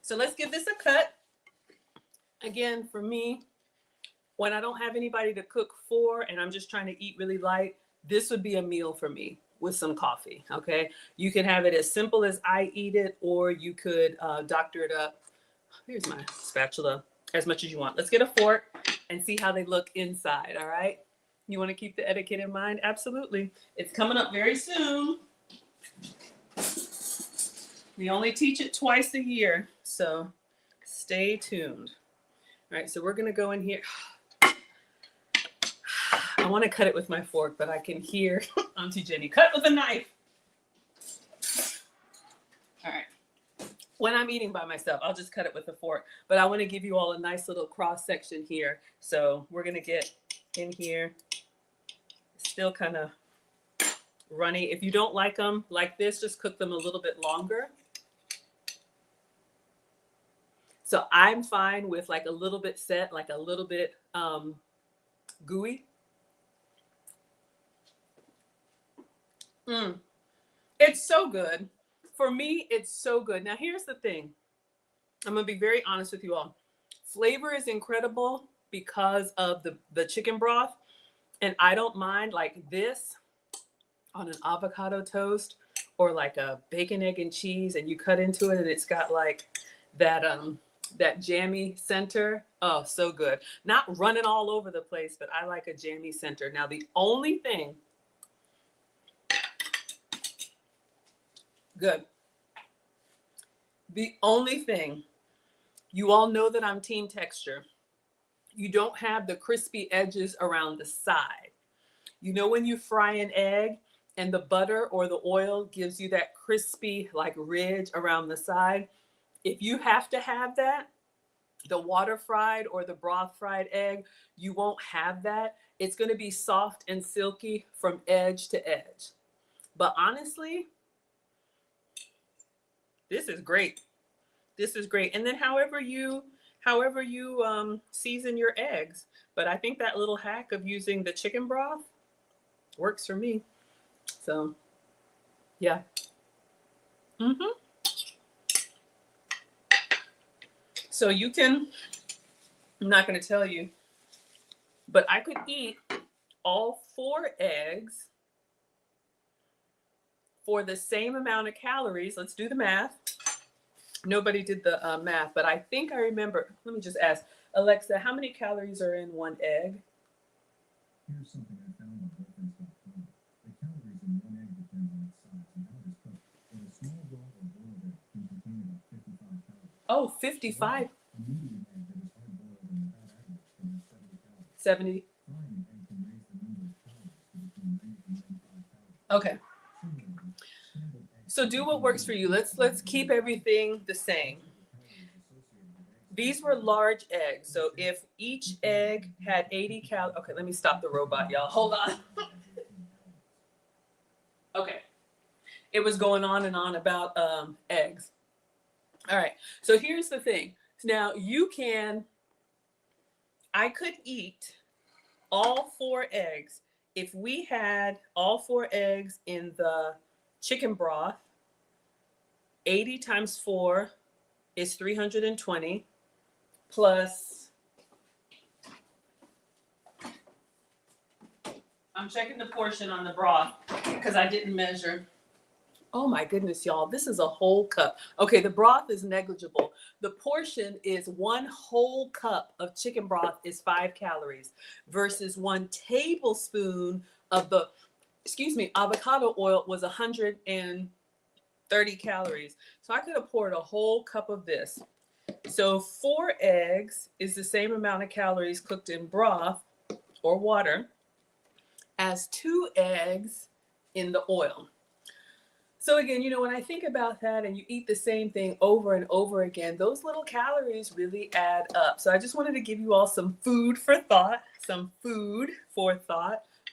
So let's give this a cut. Again, for me, when I don't have anybody to cook for and I'm just trying to eat really light, this would be a meal for me with some coffee, okay? You can have it as simple as I eat it, or you could doctor it up. Here's my spatula. As much as you want. Let's get a fork and see how they look inside, all right? You want to keep the etiquette in mind? Absolutely. It's coming up very soon. We only teach it twice a year, so stay tuned. All right, so we're going to go in here. I want to cut it with my fork, but I can hear Auntie Jenny. Cut with a knife. All right. When I'm eating by myself, I'll just cut it with a fork. But I want to give you all a nice little cross section here. So we're going to get in here. Still kind of runny. If you don't like them like this, just cook them a little bit longer. So I'm fine with like a little bit set, like a little bit gooey. It's so good. For me, it's so good. Now, here's the thing. I'm going to be very honest with you all. Flavor is incredible because of the chicken broth. And I don't mind like this on an avocado toast or like a bacon, egg, and cheese. And you cut into it and it's got like that jammy center. Oh, so good. Not running all over the place, but I like a jammy center. Now, the only thing. Good. The only thing, you all know that I'm team texture. You don't have the crispy edges around the side. You know when you fry an egg and the butter or the oil gives you that crispy like ridge around the side? If you have to have that, The water fried or the broth fried egg, you won't have that. It's going to be soft and silky from edge to edge. But honestly, this is great. This is great. And then however you season your eggs. But I think that little hack of using the chicken broth works for me. So, yeah. Mm-hmm. So you can, I'm not going to tell you, but I could eat all 4 eggs for the same amount of calories. Let's do the math. Nobody did the math, but I think I remember. Let me just ask Alexa, how many calories are in 1 egg? Here's something I found on reference.com. The calories in 1 egg depend on its size and how it is cooked, but a small raw or boiled egg can contain about 55 calories. Oh, 55. A medium egg that is hard boiled and without additives can have 70 calories. 70. Frying an egg can raise the number of calories to between 90 and 95 calories. Okay. Similarly, scrambled eggs. So do what works for you. Let's keep everything the same. These were large eggs. So if each egg had 80 calories. Okay, let me stop the robot, y'all. Hold on. Okay. It was going on and on about eggs. All right. So here's the thing. Now I could eat all 4 eggs. If we had all 4 eggs in the chicken broth, 80 times 4 is 320 plus, I'm checking the portion on the broth because I didn't measure. Oh my goodness, y'all, this is a whole cup. Okay, the broth is negligible. The portion is 1 whole cup of chicken broth is 5 calories versus 1 tablespoon of the, avocado oil was 130 calories. So I could have poured a whole cup of this. So 4 eggs is the same amount of calories cooked in broth or water as 2 eggs in the oil. So again, when I think about that and you eat the same thing over and over again, those little calories really add up. So I just wanted to give you all some food for thought.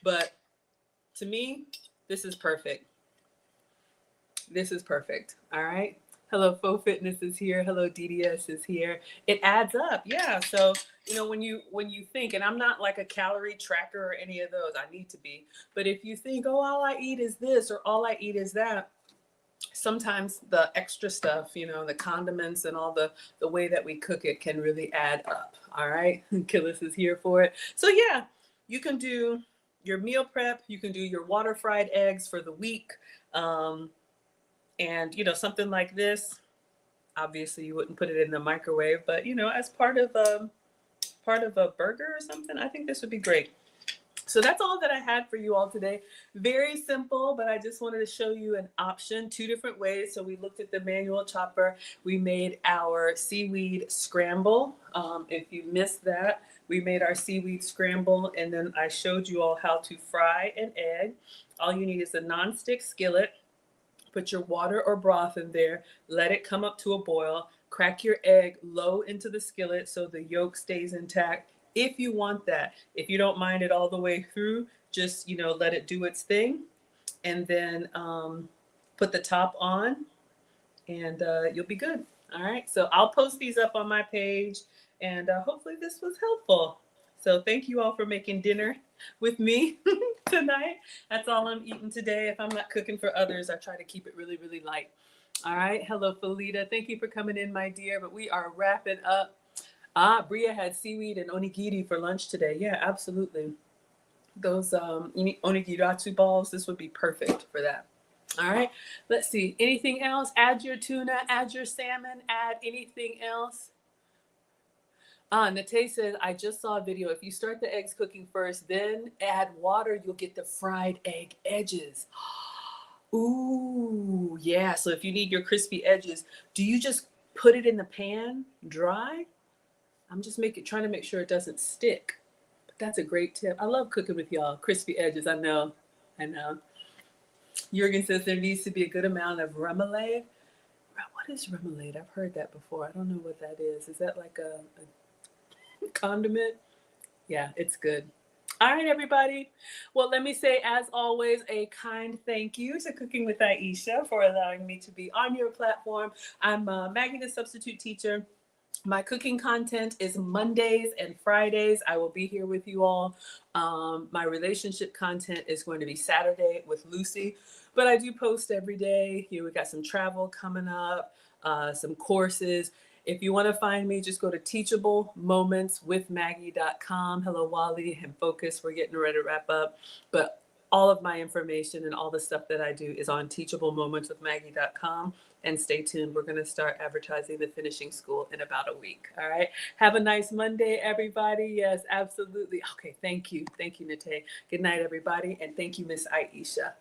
But to me, this is perfect. This is perfect. All right. Hello, Faux Fitness is here. Hello, DDS is here. It adds up. Yeah. So, when you think, and I'm not like a calorie tracker or any of those, I need to be. But if you think, oh, all I eat is this or all I eat is that, sometimes the extra stuff, the condiments and all the way that we cook it can really add up. All right. Killis is here for it. So yeah, you can do your meal prep. You can do your water fried eggs for the week. And something like this, obviously you wouldn't put it in the microwave, but as part of a burger or something, I think this would be great. So that's all that I had for you all today. Very simple, but I just wanted to show you an option, 2 different ways. So we looked at the manual chopper. We made our seaweed scramble. If you missed that, we made our seaweed scramble, and then I showed you all how to fry an egg. All you need is a nonstick skillet. Put your water or broth in there. Let it come up to a boil. Crack your egg low into the skillet so the yolk stays intact. If you want that. If you don't mind it all the way through, just, let it do its thing. And then put the top on and you'll be good. All right. So I'll post these up on my page and hopefully this was helpful. So thank you all for making dinner with me tonight. That's all I'm eating today. If I'm not cooking for others, I try to keep it really, really light. All right. Hello, Felita. Thank you for coming in, my dear. But we are wrapping up. Bria had seaweed and onigiri for lunch today. Yeah, absolutely. Those onigiri balls, this would be perfect for that. All right. Let's see. Anything else? Add your tuna, add your salmon, add anything else. Nate says, I just saw a video. If you start the eggs cooking first, then add water, you'll get the fried egg edges. Ooh, yeah. So if you need your crispy edges, do you just put it in the pan dry? I'm just trying to make sure it doesn't stick. But that's a great tip. I love cooking with y'all. Crispy edges, I know. Jürgen says there needs to be a good amount of remoulade. what is remoulade? I've heard that before. I don't know what that is. Is that like a condiment? Yeah, it's good. All right, everybody. Well, let me say, as always, a kind thank you to Cooking with Aisha for allowing me to be on your platform. I'm Maggie, the substitute teacher. My cooking content is Mondays and Fridays. I will be here with you all. My relationship content is going to be Saturday with Lucy, but I do post every day. Here we got some travel coming up, some courses. If you want to find me, just go to teachablemomentswithmaggie.com. Hello, Wally and Focus. We're getting ready to wrap up, but all of my information and all the stuff that I do is on teachablemomentswithmaggie.com. And stay tuned. We're going to start advertising the finishing school in about a week. All right. Have a nice Monday, everybody. Yes, absolutely. Okay. Thank you. Thank you, Nate. Good night, everybody. And thank you, Miss Aisha.